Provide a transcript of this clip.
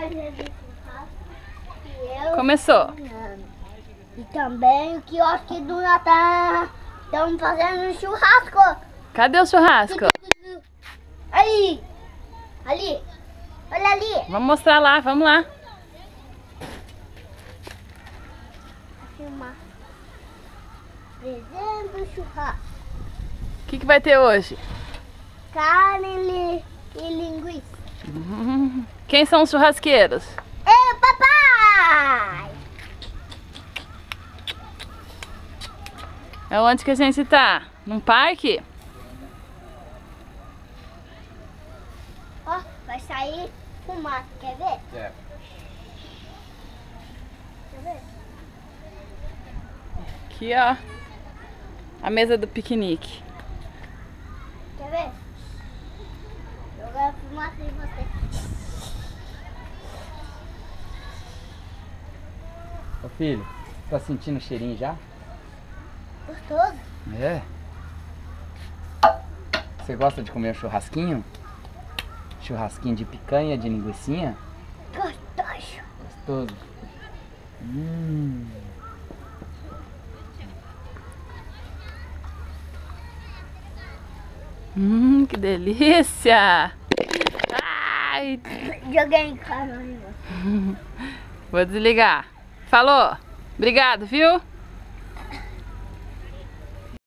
fazer de churrasco e eu Começou. e também o quiosque do Natan. Estamos fazendo um churrasco. Cadê o churrasco? Aí! Ali! Olha ali! Vamos mostrar lá, vamos lá. Vou filmar. Fazendo churrasco. O que vai ter hoje? Carne e linguiça. Quem são os churrasqueiros? Eu, papai! É onde que a gente tá? Num parque? Ó, vai sair fumaça, quer ver? É. Quer ver? Aqui, ó. A mesa do piquenique. Quer ver? Jogar fumaça em você. Ô filho, tá sentindo o cheirinho já? Gostoso? É. Você gosta de comer um churrasquinho? Churrasquinho de picanha, de linguicinha? Gostoso. Gostoso. Que delícia! Ai, Joguei em casa em você. vou desligar. Falou! Obrigado, viu?